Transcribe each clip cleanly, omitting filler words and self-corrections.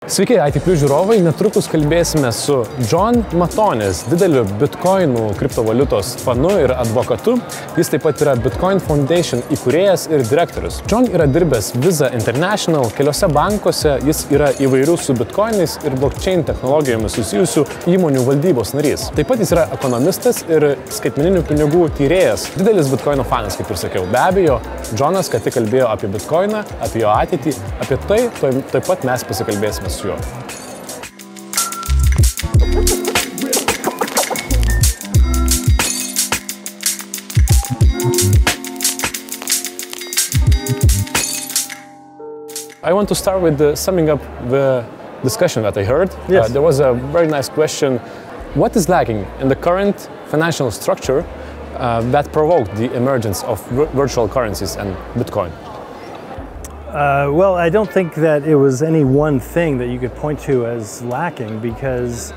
Sveiki, IT+ žiūrovai, netrukus kalbėsime su Jon Matonis, dideliu bitkoinų kriptovaliutos fanu ir advokatu. Jis taip pat yra Bitcoin Foundation įkūrėjas ir direktorius. Jon yra dirbęs Visa International keliose bankuose, jis yra įvairių su bitkoinais ir blockchain technologijomis susijusių įmonių valdybos narys. Taip pat jis yra ekonomistas ir skaitmeninių pinigų tyrėjas. Didelis bitkoino fanas, kaip ir sakiau. Be abejo, Jonas ką tik kalbėjo apie bitkoiną, apie jo ateitį, apie tai taip pat mes pasikalbėsime su juo. I want to start with summing up the discussion that I heard. Yes. There was a very nice question. What is lacking in the current financial structure that provoked the emergence of virtual currencies and Bitcoin? Well, I don't think that it was any one thing that you could point to as lacking, because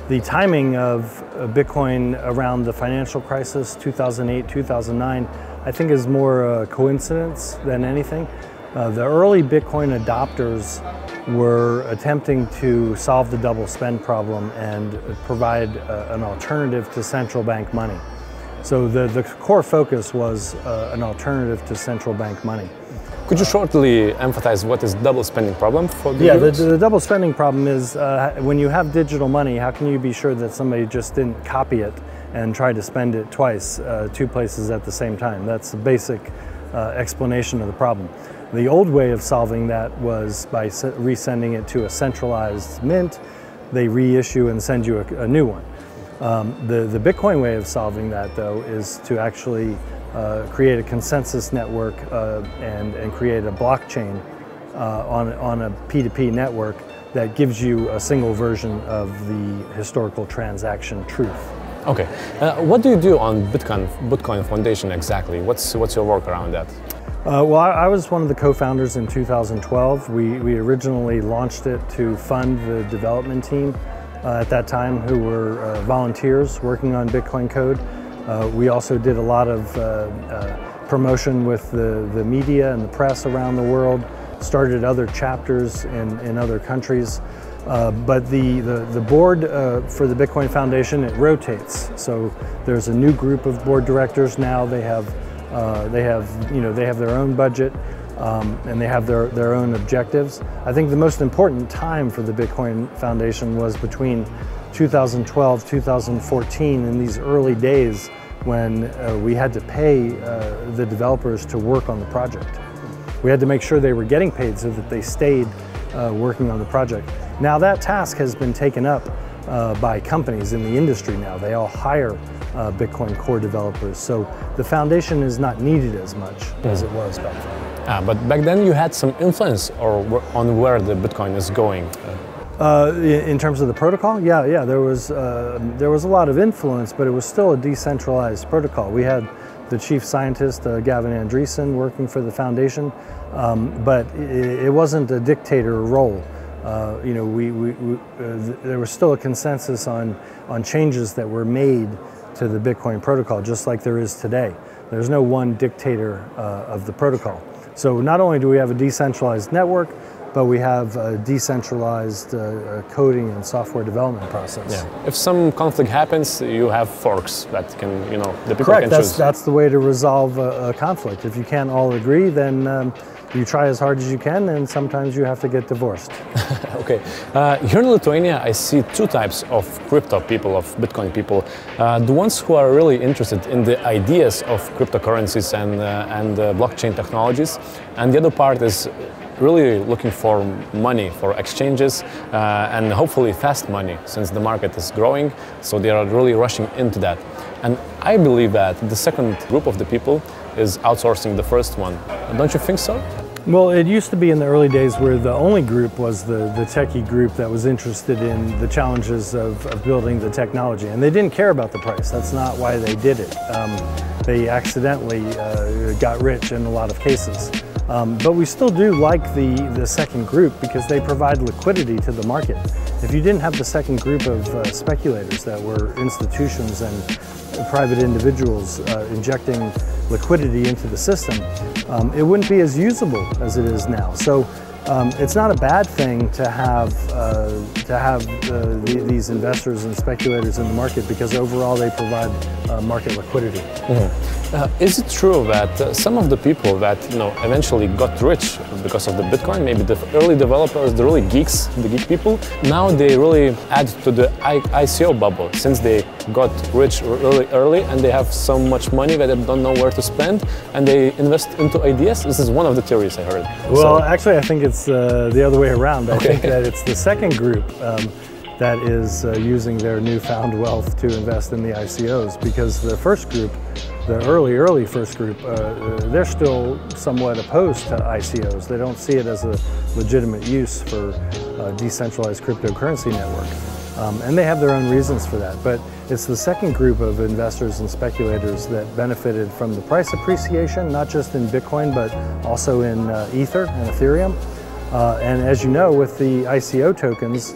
the timing of Bitcoin around the financial crisis, 2008, 2009, I think is more a coincidence than anything. The early Bitcoin adopters were attempting to solve the double spend problem and provide an alternative to central bank money. So the core focus was an alternative to central bank money. Could you shortly emphasize what is double spending problem for the viewers? The double spending problem is when you have digital money, how can you be sure that somebody just didn't copy it and try to spend it twice, two places at the same time? That's the basic explanation of the problem. The old way of solving that was by resending it to a centralized mint. They reissue and send you a new one. The Bitcoin way of solving that, though, is to actually create a consensus network and create a blockchain on a P2P network that gives you a single version of the historical transaction truth. Okay. What do you do on Bitcoin Foundation exactly? What's your work around that? Well, I was one of the co-founders in 2012. We originally launched it to fund the development team at that time, who were volunteers working on Bitcoin code. We also did a lot of promotion with the media and the press around the world, started other chapters in other countries. But the board for the Bitcoin Foundation, it rotates. So there's a new group of board directors now. They have their own budget and they have their own objectives. I think the most important time for the Bitcoin Foundation was between 2012, 2014, in these early days when we had to pay the developers to work on the project. We had to make sure they were getting paid so that they stayed working on the project. Now that task has been taken up by companies in the industry now. They all hire Bitcoin core developers, so the foundation is not needed as much as it was back then. But back then you had some influence on where the Bitcoin is going. In terms of the protocol, yeah, there was a lot of influence, but it was still a decentralized protocol. We had the chief scientist, Gavin Andresen, working for the foundation, but it wasn't a dictator role. There was still a consensus on changes that were made to the Bitcoin protocol, just like there is today. There's no one dictator of the protocol. So not only do we have a decentralized network, but we have a decentralized coding and software development process. Yeah. If some conflict happens, you have forks that can, the people Correct. can choose. That's the way to resolve a conflict. If you can't all agree, then you try as hard as you can, and sometimes you have to get divorced. Okay. Here in Lithuania, I see two types of crypto people, of Bitcoin people. The ones who are really interested in the ideas of cryptocurrencies and blockchain technologies, and the other part is really looking for money, for exchanges, and hopefully fast money, since the market is growing, so they are really rushing into that. And I believe that the second group of the people is outsourcing the first one. Don't you think so? Well, it used to be in the early days where the only group was the techie group that was interested in the challenges of building the technology. And they didn't care about the price. That's not why they did it. They accidentally got rich in a lot of cases. But we still do like the second group because they provide liquidity to the market. If you didn't have the second group of speculators that were institutions and private individuals injecting liquidity into the system, it wouldn't be as usable as it is now. So It's not a bad thing to have these investors and speculators in the market, because overall they provide market liquidity. Mm-hmm. Is it true that some of the people that eventually got rich because of the Bitcoin, maybe the early developers, the really geeks, the geek people, now they really add to the ICO bubble, since they got rich really early and they have so much money that they don't know where to spend, and they invest into ideas? This is one of the theories I heard. Well, actually, I think it's the other way around. I think that it's the second group that is using their newfound wealth to invest in the ICOs, because the first group, the early first group, they're still somewhat opposed to ICOs. They don't see it as a legitimate use for a decentralized cryptocurrency network. And they have their own reasons for that. But it's the second group of investors and speculators that benefited from the price appreciation, not just in Bitcoin, but also in Ether and Ethereum. And as you know, with the ICO tokens,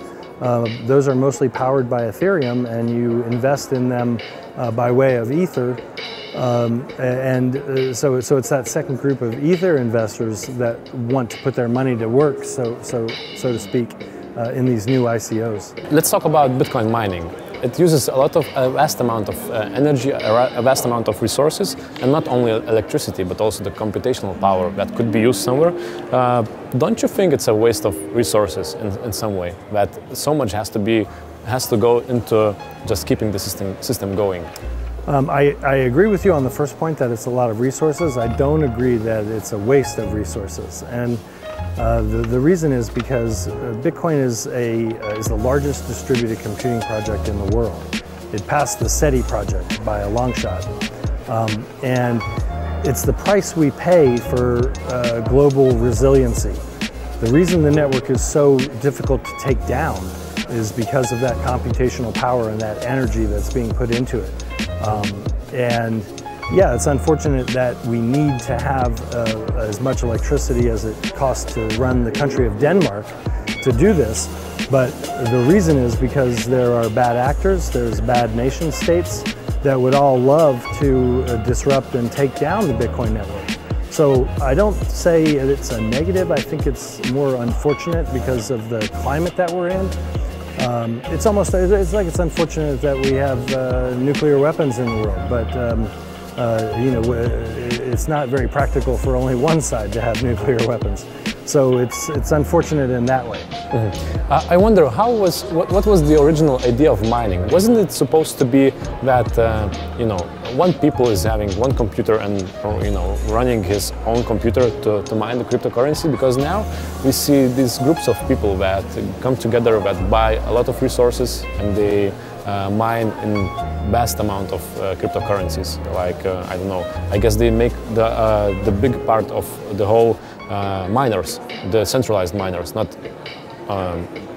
those are mostly powered by Ethereum, and you invest in them by way of Ether. So it's that second group of Ether investors that want to put their money to work, so to speak, in these new ICOs. Let's talk about Bitcoin mining. It uses a vast amount of energy, a vast amount of resources, and not only electricity, but also the computational power that could be used somewhere. Don't you think it's a waste of resources in some way, that so much has to go into just keeping the system going? I agree with you on the first point that it's a lot of resources. I don't agree that it's a waste of resources. And the reason is because Bitcoin is the largest distributed computing project in the world. It passed the SETI project by a long shot. And it's the price we pay for global resiliency. The reason the network is so difficult to take down is because of that computational power and that energy that's being put into it. And yeah, it's unfortunate that we need to have as much electricity as it costs to run the country of Denmark to do this. But the reason is because there are bad actors, there's bad nation states that would all love to disrupt and take down the Bitcoin network. So I don't say that it's a negative. I think it's more unfortunate because of the climate that we're in. It's like it's unfortunate that we have nuclear weapons in the world, but it's not very practical for only one side to have nuclear weapons. So it's unfortunate in that way. Mm-hmm. I wonder, what was the original idea of mining? Wasn't it supposed to be that one people is having one computer and running his own computer to mine the cryptocurrency? Because now we see these groups of people that come together, that buy a lot of resources, and they mine in vast amount of cryptocurrencies. Like I don't know, I guess they make the big part of the whole miners, the centralized miners, not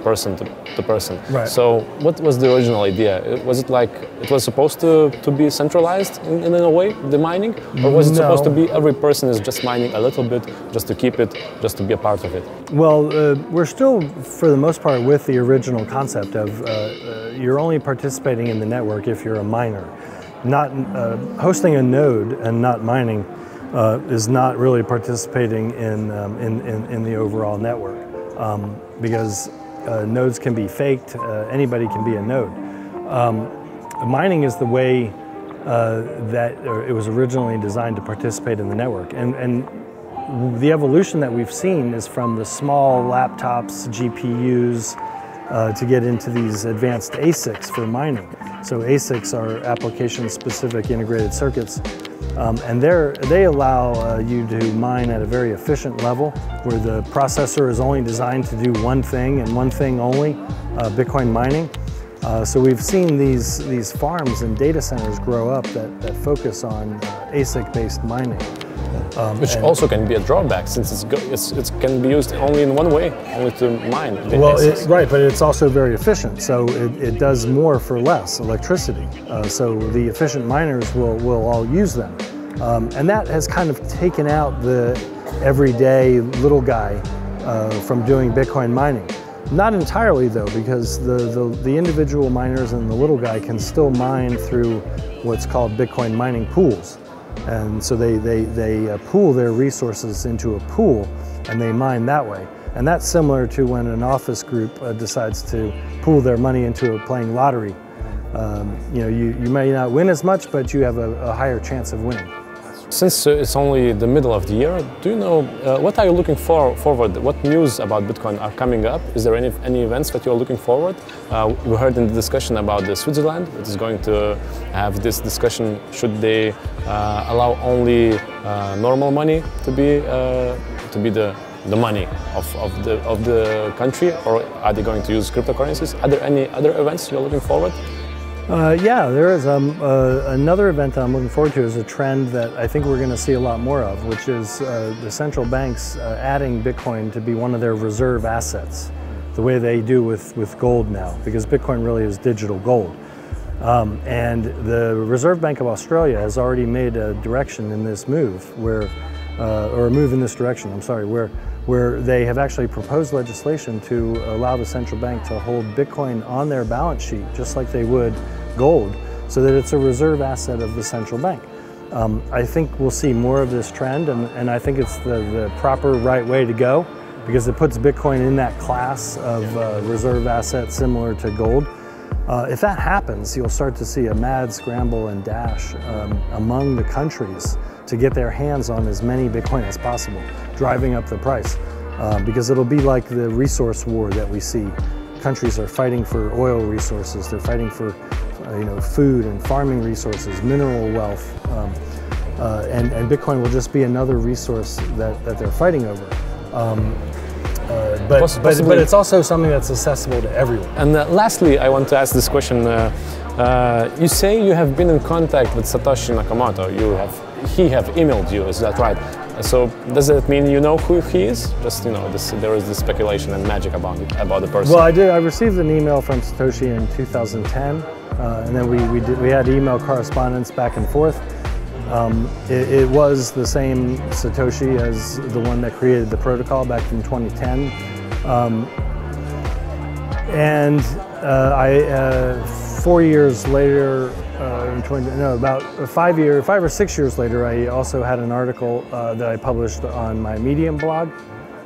person to person. Right. So what was the original idea? Was it like it was supposed to be centralized in a way, the mining? Or was it supposed to be every person is just mining a little bit, just to keep it, just to be a part of it? Well, we're still, for the most part, with the original concept of you're only participating in the network if you're a miner. Not hosting a node and not mining is not really participating in the overall network, because nodes can be faked. Anybody can be a node. Mining is the way that it was originally designed to participate in the network, and the evolution that we've seen is from the small laptops, GPUs, to get into these advanced ASICs for mining. So ASICs are application-specific integrated circuits. And they allow you to mine at a very efficient level, where the processor is only designed to do one thing and one thing only, Bitcoin mining. So we've seen these farms and data centers grow up that focus on ASIC-based mining. Which also can be a drawback, since it can be used only in one way, only to mine. Right, but it's also very efficient, so it does more for less electricity. So the efficient miners will all use them. And that has kind of taken out the everyday little guy from doing Bitcoin mining. Not entirely though, because the individual miners and the little guy can still mine through what's called Bitcoin mining pools. And so they pool their resources into a pool, and they mine that way. And that's similar to when an office group decides to pool their money into playing lottery. You may not win as much, but you have a higher chance of winning. Since it's only the middle of the year, do you know what are you looking forward? What news about Bitcoin are coming up? Is there any events that you're looking forward? We heard in the discussion about the Switzerland. It is going to have this discussion: should they allow only normal money to be the money of the country, or are they going to use cryptocurrencies? Are there any other events you're looking forward? Yeah, there is. Another event that I'm looking forward to is a trend that I think we're going to see a lot more of, which is the central banks adding Bitcoin to be one of their reserve assets, the way they do with gold now, because Bitcoin really is digital gold. And the Reserve Bank of Australia has already made a direction in this move, where they have actually proposed legislation to allow the central bank to hold Bitcoin on their balance sheet, just like they would gold, so that it's a reserve asset of the central bank. I think we'll see more of this trend, and I think it's the proper right way to go, because it puts Bitcoin in that class of reserve asset similar to gold. If that happens, you'll start to see a mad scramble and dash among the countries to get their hands on as many Bitcoin as possible, driving up the price. Because it'll be like the resource war that we see. Countries are fighting for oil resources, they're fighting for food and farming resources, mineral wealth, and Bitcoin will just be another resource that they're fighting over. But it's also something that's accessible to everyone. And lastly, I want to ask this question. You say you have been in contact with Satoshi Nakamoto. He have emailed you, is that right? So does that mean you know who he is? Just there is this speculation and magic about the person. Well, I did. I received an email from Satoshi in 2010, and then we had email correspondence back and forth. It was the same Satoshi as the one that created the protocol back in 2010, and 4 years later. About 5 or 6 years later, I also had an article that I published on my Medium blog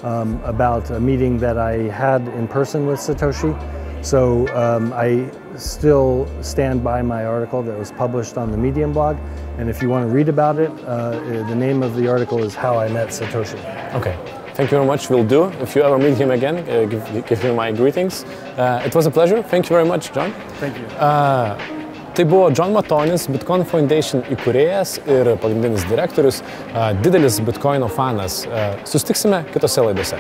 about a meeting that I had in person with Satoshi. So I still stand by my article that was published on the Medium blog. And if you want to read about it, the name of the article is How I Met Satoshi. Okay. Thank you very much, will do. If you ever meet him again, give him my greetings. It was a pleasure. Thank you very much, Jon. Thank you. Tai buvo Jon Matonis, Bitcoin Foundation įkūrėjas ir pagrindinis direktorius, didelis bitkoino fanas. Susitiksime kitose laidose.